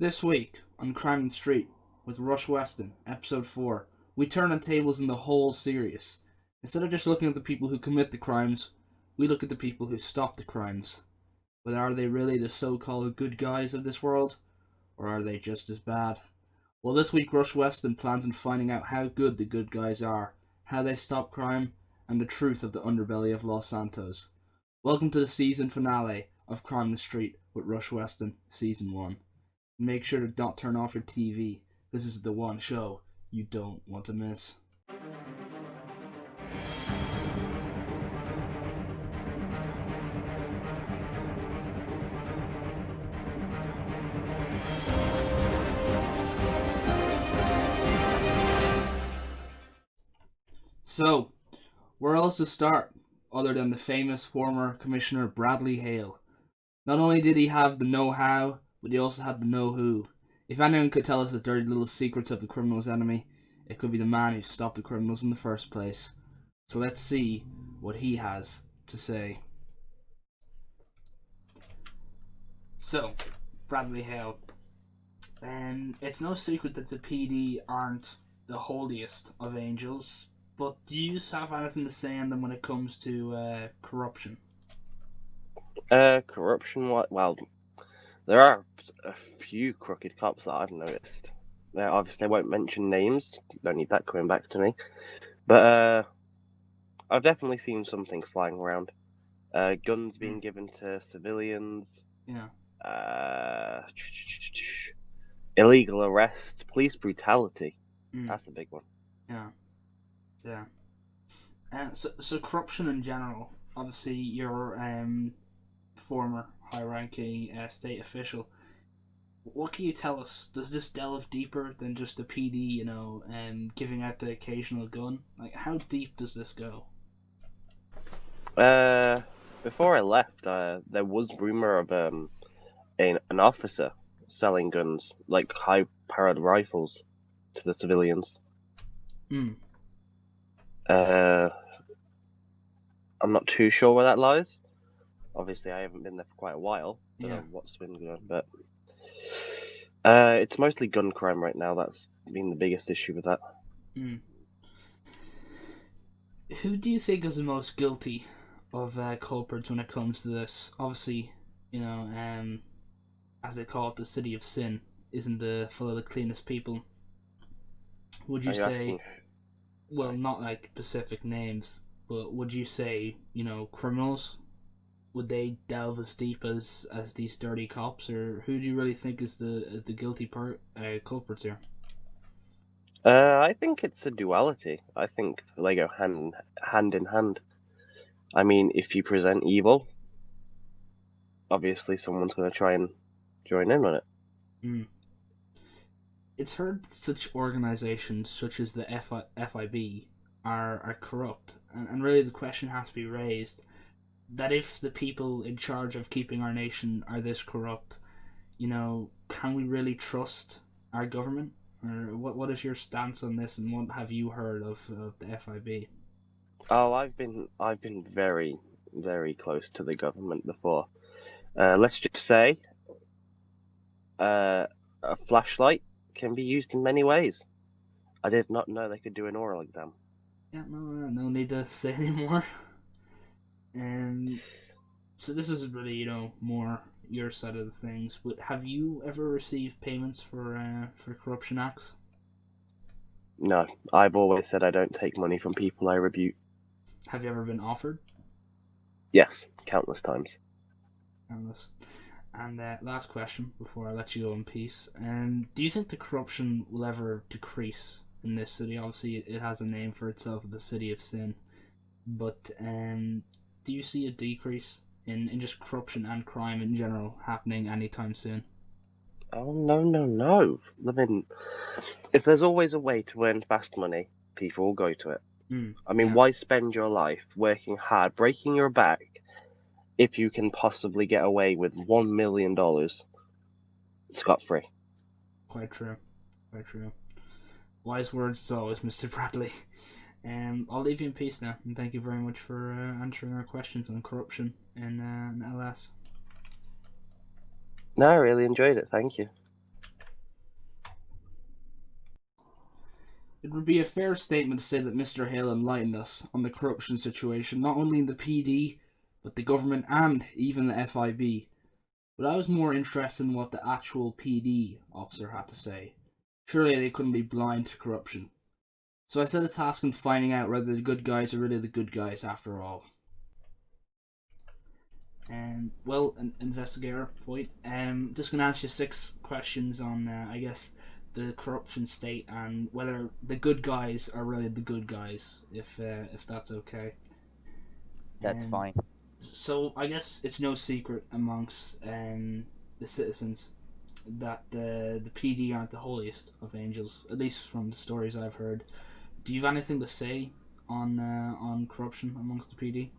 This week on Crime in the Street with Rush Weston, episode 4, we turn on tables in the whole series. Instead of just looking at the people who commit the crimes, we look at the people who stop the crimes. But are they really the so-called good guys of this world, or are they just as bad? Well, this week Rush Weston plans on finding out how good the good guys are, how they stop crime, and the truth of the underbelly of Los Santos. Welcome to the season finale of Crime in the Street with Rush Weston, Season 1. Make sure to not turn off your TV. This is the one show you don't want to miss. So, where else to start other than the famous former Commissioner Bradley Hale? Not only did he have the know-how, but he also had the know-who. If anyone could tell us the dirty little secrets of the criminal's enemy, it could be the man who stopped the criminals in the first place. So let's see what he has to say. So, Bradley Hale. It's no secret that the PD aren't the holiest of angels, but do you have anything to say on them when it comes to corruption? Corruption, well, there are a few crooked cops that I've noticed. Now, obviously, I won't mention names, don't need that coming back to me. But, I've definitely seen some things flying around. Guns being given to civilians. Yeah. Illegal arrests, police brutality. That's the big one. Yeah. Yeah. So corruption in general. Obviously, you're former high-ranking state official. What can you tell us? Does this delve deeper than just the PD, giving out the occasional gun? Like, how deep does this go? Before I left, there was rumor of an officer selling guns, like high-powered rifles, to the civilians. I'm not too sure where that lies. Obviously, I haven't been there for quite a while. Don't know what's been going on, but it's mostly gun crime right now. That's been the biggest issue with that. Who do you think is the most guilty of culprits when it comes to this? Obviously, as they call it, the city of sin isn't full of the cleanest people. Would you say? Well, not like specific names, but would you say, criminals? Would they delve as deep as these dirty cops, or who do you really think is the guilty culprits here? I think it's a duality. I think they go hand in hand. I mean, if you present evil, obviously someone's going to try and join in on it. It's heard such organisations such as the FIB are corrupt, and really the question has to be raised that if the people in charge of keeping our nation are this corrupt, can we really trust our government? Or what is your stance on this, and what have you heard of the FIB? Oh, I've been very, very close to the government before. Let's just say, a flashlight can be used in many ways. I did not know they could do an oral exam. Yeah, no need to say anymore. So this is really, more your side of the things. But have you ever received payments for corruption acts? No, I've always said I don't take money from people I rebuke. Have you ever been offered? Yes, countless times. Countless. And last question before I let you go in peace. Do you think the corruption will ever decrease in this city? Obviously, it has a name for itself, the City of Sin. But do you see a decrease in just corruption and crime in general happening anytime soon? Oh, no. I mean, if there's always a way to earn fast money, people will go to it. I mean, why spend your life working hard, breaking your back, if you can possibly get away with $1 million scot-free? Quite true. Quite true. Wise words as always, Mr. Bradley. I'll leave you in peace now, and thank you very much for answering our questions on corruption in LS. No, I really enjoyed it. Thank you. It would be a fair statement to say that Mr. Hill enlightened us on the corruption situation, not only in the PD, but the government and even the FIB. But I was more interested in what the actual PD officer had to say. Surely they couldn't be blind to corruption. So I set a task on finding out whether the good guys are really the good guys after all. Well, an investigator, Voight. Just gonna ask you 6 questions on, I guess, the corruption state and whether the good guys are really the good guys, if that's okay. That's Um, fine. so I guess it's no secret amongst the citizens that the PD aren't the holiest of angels, at least from the stories I've heard. Do you have anything to say on corruption amongst the PD?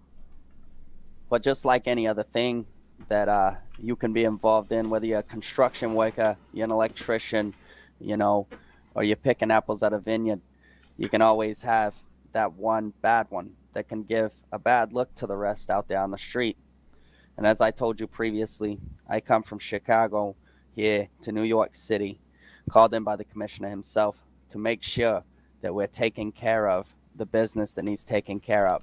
But just like any other thing that you can be involved in, whether you're a construction worker, you're an electrician, you know, or you're picking apples at a vineyard, you can always have that one bad one that can give a bad look to the rest out there on the street. And as I told you previously, I come from Chicago here to New York City, called in by the commissioner himself to make sure that we're taking care of the business that needs taken care of.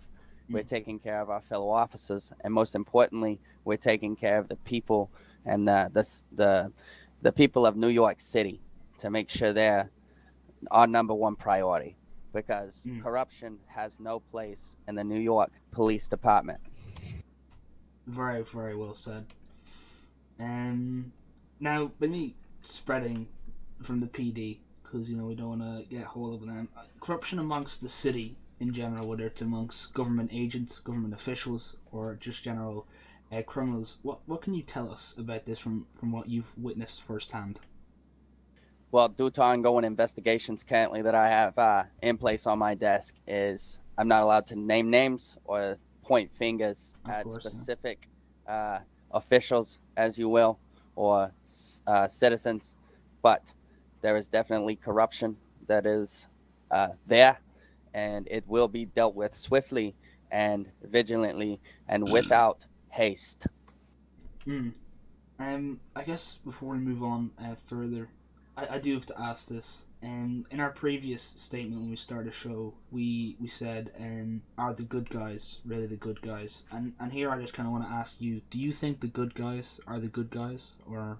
We're taking care of our fellow officers, and most importantly, we're taking care of the people and the people of New York City to make sure they're our number one priority, because corruption has no place in the New York Police Department. Very, very well said. Now, with me spreading from the PD, because we don't want to get hold of them. Corruption amongst the city in general, whether it's amongst government agents, government officials, or just general criminals. What can you tell us about this from what you've witnessed firsthand? Well, due to ongoing investigations currently that I have in place on my desk, is I'm not allowed to name names or point fingers at specific officials, as you will, or citizens, but there is definitely corruption that is there, and it will be dealt with swiftly and vigilantly and without haste. Mm. I guess before we move on further, I do have to ask this. In our previous statement when we started the show, we said, are the good guys really the good guys? And here I just kind of want to ask you: do you think the good guys are the good guys, or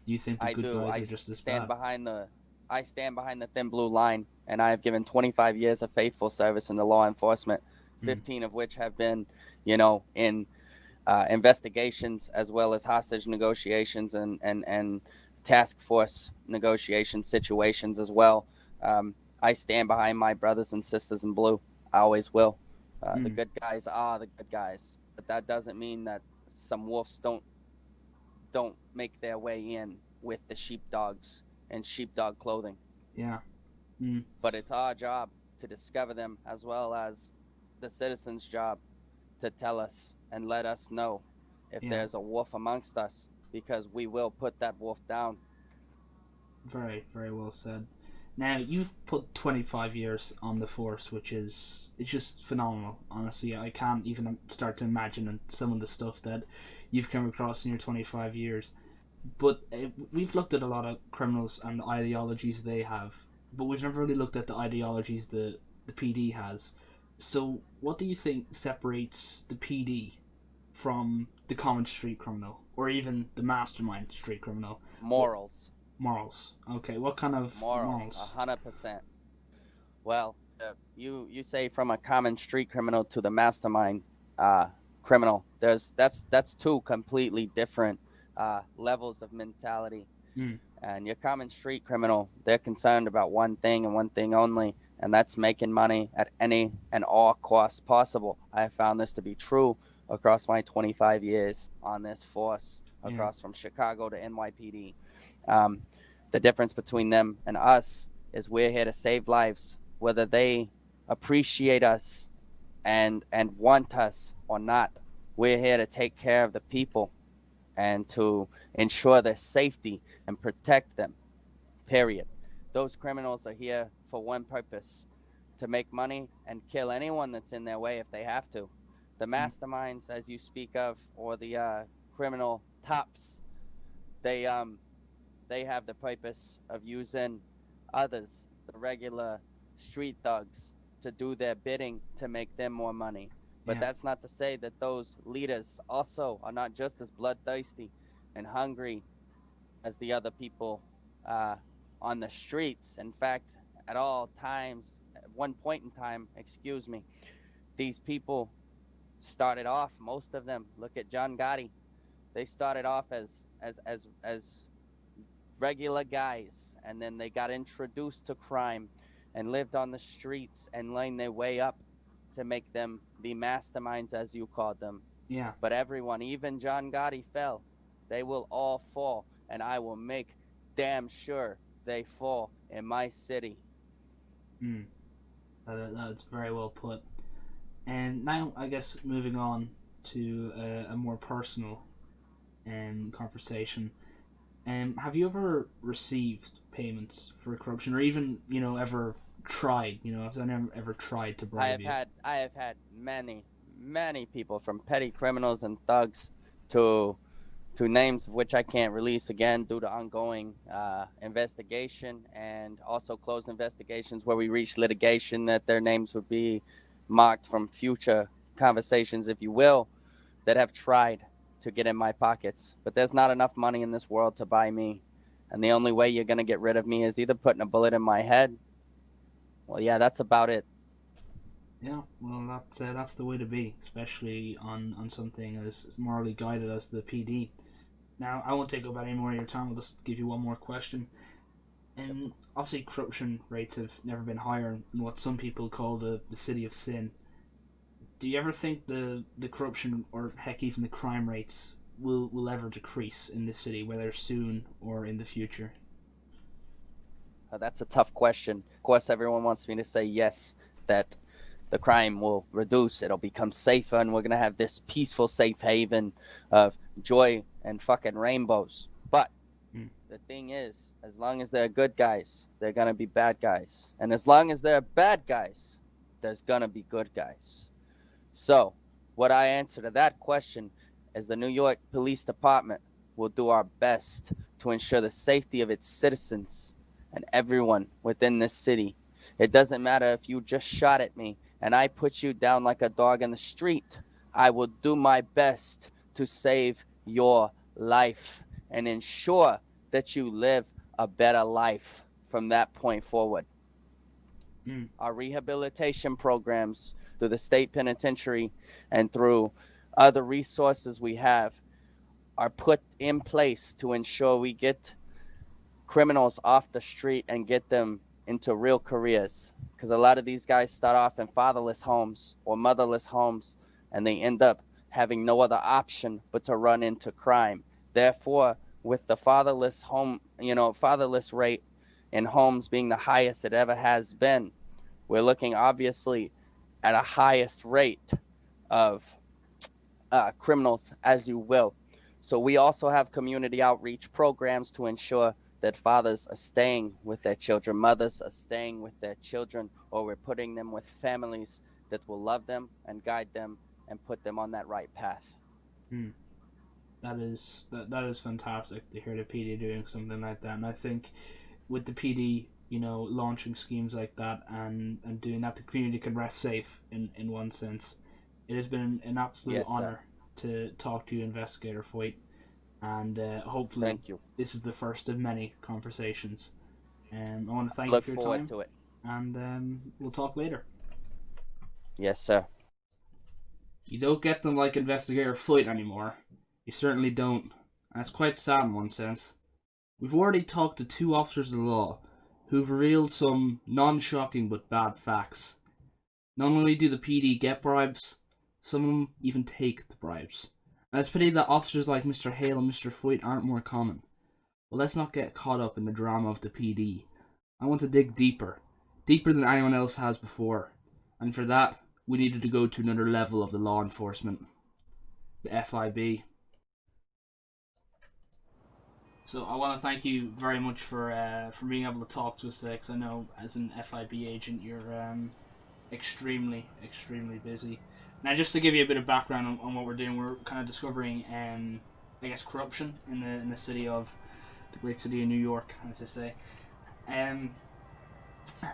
do you think the I good do. guys are just as stand bad? behind the I stand behind the thin blue line, and I have given 25 years of faithful service in the law enforcement, 15 of which have been, in investigations as well as hostage negotiations and task force negotiation situations as well. I stand behind my brothers and sisters in blue. I always will. The good guys are the good guys, but that doesn't mean that some wolves don't make their way in with the sheepdogs and sheepdog clothing. Yeah. But it's our job to discover them, as well as the citizens' job to tell us and let us know if Yeah. there's a wolf amongst us, because we will put that wolf down. Very, very well said. Now you've put 25 years on the force, which is it's just phenomenal. Honestly, I can't even start to imagine some of the stuff that you've come across in your 25 years. But we've looked at a lot of criminals and the ideologies they have, but we've never really looked at the ideologies the PD has. So, what do you think separates the PD from the common street criminal, or even the mastermind street criminal? What Morals. morals? Okay, what kind of Morals. morals? 100%. Well, you say from a common street criminal to the mastermind uh, criminal. That's two completely different levels of mentality. Mm, And your common street criminal, they're concerned about one thing and one thing only, and that's making money at any and all costs possible. I have found this to be true across my 25 years on this force, yeah, across from Chicago to NYPD. Um, the difference between them and us is we're here to save lives, whether they appreciate us and want us or not. We're here to take care of the people and to ensure their safety and protect them, period. Those criminals are here for one purpose: to make money and kill anyone that's in their way if they have to. The mm, masterminds, as you speak of, or the criminal tops, they they have the purpose of using others, the regular street thugs to do their bidding to make them more money. But Yeah. that's not to say that those leaders also are not just as bloodthirsty and hungry as the other people on the streets. In fact, at all times, at one point in time, excuse me, these people started off, most of them, look at John Gotti, they started off as regular guys, and then they got introduced to crime and lived on the streets and learned their way up to make them the masterminds, as you called them. Yeah. But everyone, even John Gotti, fell. They will all fall, and I will make damn sure they fall in my city. That's very well put. And now, I guess, moving on to a more personal conversation. Have you ever received payments for corruption, or even ever tried? Has anyone ever tried to bribe you? I have had many people, from petty criminals and thugs to names of which I can't release again due to ongoing investigation, and also closed investigations where we reached litigation that their names would be marked from future conversations, if you will, that have tried to get in my pockets. But there's not enough money in this world to buy me. And the only way you're going to get rid of me is either putting a bullet in my head. Well, yeah, that's about it. Yeah, well, that's the way to be, especially on something as morally guided as the PD. Now, I won't take up any more of your time. I'll just give you one more question. And obviously, corruption rates have never been higher in what some people call the city of sin. Do you ever think the corruption, or heck, even the crime rates, will ever decrease in this city, whether soon or in the future? That's a tough question. Of course, everyone wants me to say yes, that the crime will reduce, it'll become safer, and we're going to have this peaceful safe haven of joy and fucking rainbows. But the thing is, as long as they're good guys, they're going to be bad guys. And as long as they're bad guys, there's going to be good guys. So, what I answer to that question is the New York Police Department will do our best to ensure the safety of its citizens and everyone within this city. It doesn't matter if you just shot at me and I put you down like a dog in the street. I will do my best to save your life and ensure that you live a better life from that point forward. Our rehabilitation programs through the state penitentiary and through other resources we have are put in place to ensure we get criminals off the street and get them into real careers. Because a lot of these guys start off in fatherless homes or motherless homes, and they end up having no other option but to run into crime. Therefore, with the fatherless rate in homes being the highest it ever has been, we're looking obviously at a highest rate of criminals, as you will. So we also have community outreach programs to ensure that fathers are staying with their children, mothers are staying with their children, or we're putting them with families that will love them and guide them and put them on that right path. That is fantastic to hear the PD doing something like that. And I think with the PD, launching schemes like that and doing that, the community can rest safe in one sense. It has been an absolute honor to talk to you, Investigator Foyt, and hopefully Thank you. This is the first of many conversations. I want to thank you for your time. Look forward to it. And we'll talk later. Yes, sir. You don't get them like Investigator Foyt anymore. You certainly don't. And it's quite sad in one sense. We've already talked to 2 officers of the law who've revealed some non-shocking but bad facts. Not only do the PD get bribes, some of them even take the bribes. And it's pity that officers like Mr. Hale and Mr. Foyt aren't more common. But let's not get caught up in the drama of the PD. I want to dig deeper than anyone else has before. And for that, we needed to go to another level of the law enforcement. The FIB. So I want to thank you very much for being able to talk to us today, because I know as an FIB agent you're extremely busy. Now, just to give you a bit of background on what we're doing, we're kind of discovering corruption in the city of the great city of New York, as I say.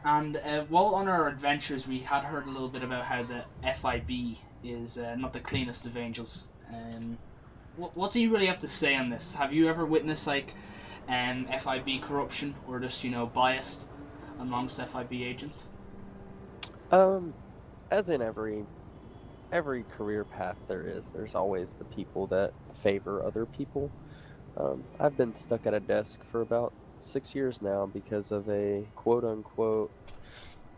And while on our adventures, we had heard a little bit about how the FIB is not the cleanest of angels. What do you really have to say on this? Have you ever witnessed like FIB corruption or just biased amongst FIB agents? As in every career path there's always the people that favor other people. I've been stuck at a desk for about 6 years now because of a quote unquote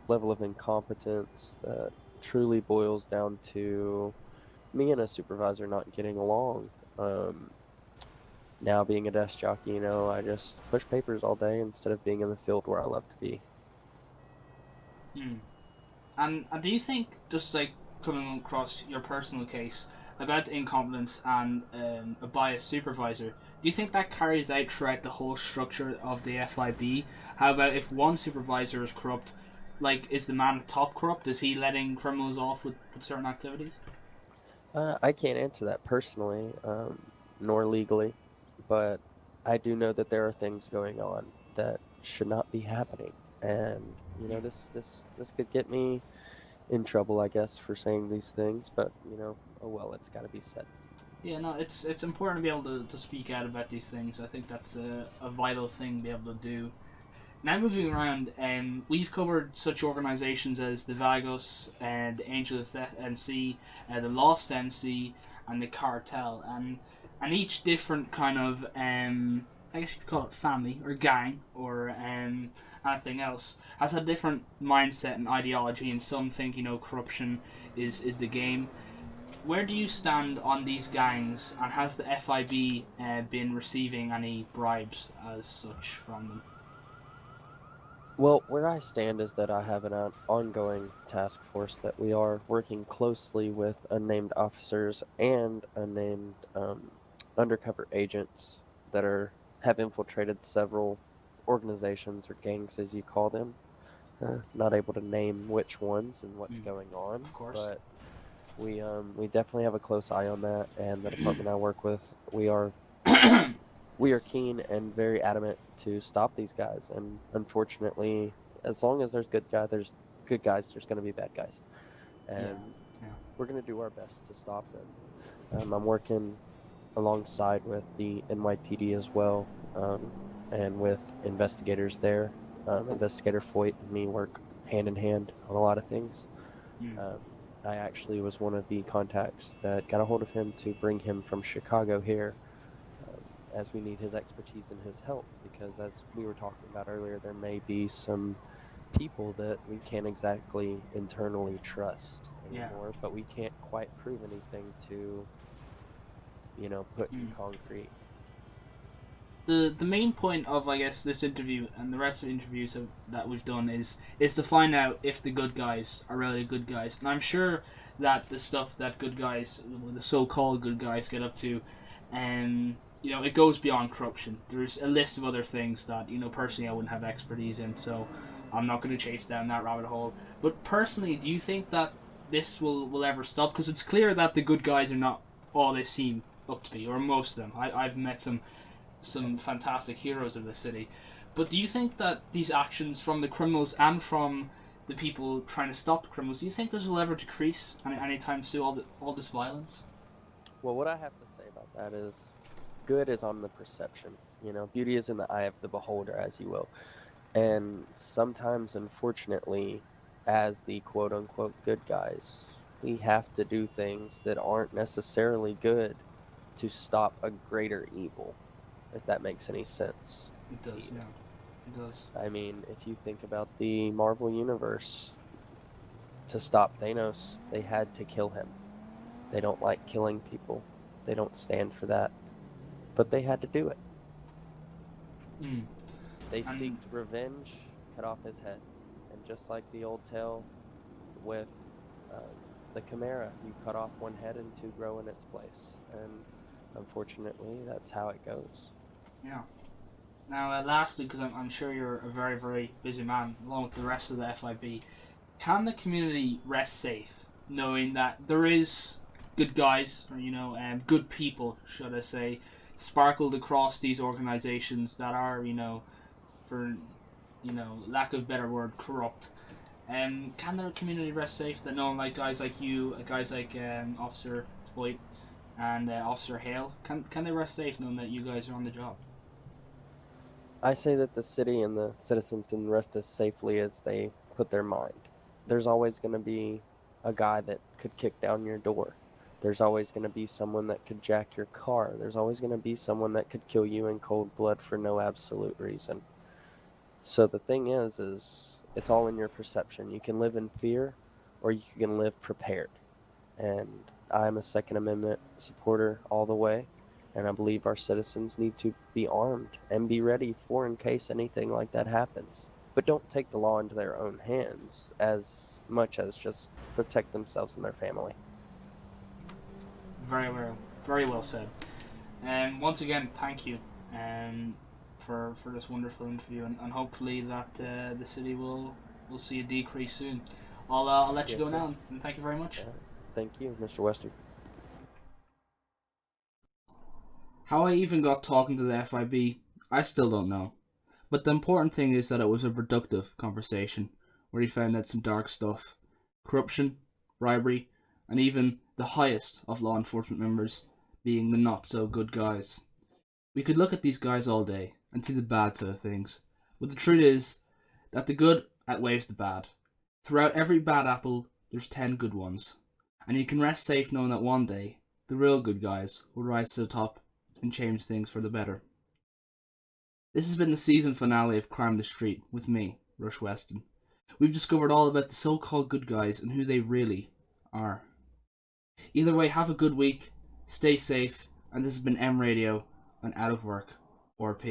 level of incompetence that truly boils down to me and a supervisor not getting along. Now being a desk jockey, I just push papers all day instead of being in the field where I love to be. Hmm. And do you think, just like coming across your personal case about incompetence and a biased supervisor, do you think that carries out throughout the whole structure of the FIB? How about if one supervisor is corrupt, like is the man at the top corrupt? Is he letting criminals off with certain activities? I can't answer that personally, nor legally, but I do know that there are things going on that should not be happening, and this could get me in trouble, I guess, for saying these things. But oh well, it's got to be said. Yeah, no, it's important to be able to speak out about these things. I think that's a vital thing to be able to do. Now moving around, we've covered such organisations as the Vagos and the Angels NC, the Lost NC, and the Cartel, and each different kind of I guess you could call it family or gang or anything else has a different mindset and ideology, and some think corruption is the game. Where do you stand on these gangs, and has the FIB been receiving any bribes as such from them? Well, where I stand is that I have an ongoing task force that we are working closely with unnamed officers and unnamed undercover agents that have infiltrated several organizations or gangs, as you call them. Not able to name which ones and what's going on, Of course. but we definitely have a close eye on that, and the department I work with, we are keen and very adamant to stop these guys. And unfortunately, as long as there's good guys, there's going to be bad guys, and we're going to do our best to stop them. I'm working alongside with the NYPD as well, and with investigators there. Investigator Foyt and me work hand in hand on a lot of things. I actually was one of the contacts that got a hold of him to bring him from Chicago here, as we need his expertise and his help, because as we were talking about earlier, there may be some people that we can't exactly internally trust anymore, but we can't quite prove anything to put in concrete. The main point of, I guess, this interview and the rest of the interviews that we've done is to find out if the good guys are really good guys. And I'm sure that the stuff that good guys, the so-called good guys, get up to, it goes beyond corruption. There's a list of other things that, personally I wouldn't have expertise in, so I'm not going to chase down that rabbit hole. But personally, do you think that this will ever stop? Because it's clear that the good guys are not all they seem up to be, or most of them. I've met some fantastic heroes of the city. But do you think that these actions from the criminals and from the people trying to stop the criminals, do you think this will ever decrease anytime soon, all this violence? Well, what I have to say about that is good is on the perception. Beauty is in the eye of the beholder, as you will. And sometimes, unfortunately, as the quote-unquote good guys, we have to do things that aren't necessarily good to stop a greater evil, if that makes any sense. It does, yeah. It does. I mean, if you think about the Marvel Universe, to stop Thanos, they had to kill him. They don't like killing people. They don't stand for that. But they had to do it. They seeked revenge, cut off his head. And just like the old tale with the Chimera, you cut off one head and two grow in its place. And unfortunately, that's how it goes. Yeah. Now, lastly, because I'm sure you're a very, very busy man, along with the rest of the FIB, can the community rest safe knowing that there is good guys, or good people, should I say, sparkled across these organizations that are, for lack of better word, corrupt. Can the community rest safe that knowing like guys like you, guys like Officer Voigt and Officer Hale, can they rest safe knowing that you guys are on the job? I say that the city and the citizens can rest as safely as they put their mind. There's always going to be a guy that could kick down your door. There's always going to be someone that could jack your car. There's always going to be someone that could kill you in cold blood for no absolute reason. So the thing is it's all in your perception. You can live in fear or you can live prepared. And I'm a Second Amendment supporter all the way. And I believe our citizens need to be armed and be ready for in case anything like that happens. But don't take the law into their own hands as much as just protect themselves and their family. Very well said. And once again, thank you for this wonderful interview, and hopefully that the city will see a decrease soon. I'll let you Yes, go sir. now, and thank you very much. Thank you, Mr. Weston. How I even got talking to the FIB, I still don't know. But the important thing is that it was a productive conversation where he found out some dark stuff. Corruption, bribery, and even the highest of law enforcement members being the not so good guys. We could look at these guys all day and see the bad side of things, but the truth is that the good outweighs the bad. Throughout every bad apple, there's 10 good ones, and you can rest safe knowing that one day, the real good guys will rise to the top and change things for the better. This has been the season finale of Crime the Street with me, Rush Weston. We've discovered all about the so-called good guys and who they really are. Either way, have a good week, stay safe, and this has been M Radio and Out of Work, RP.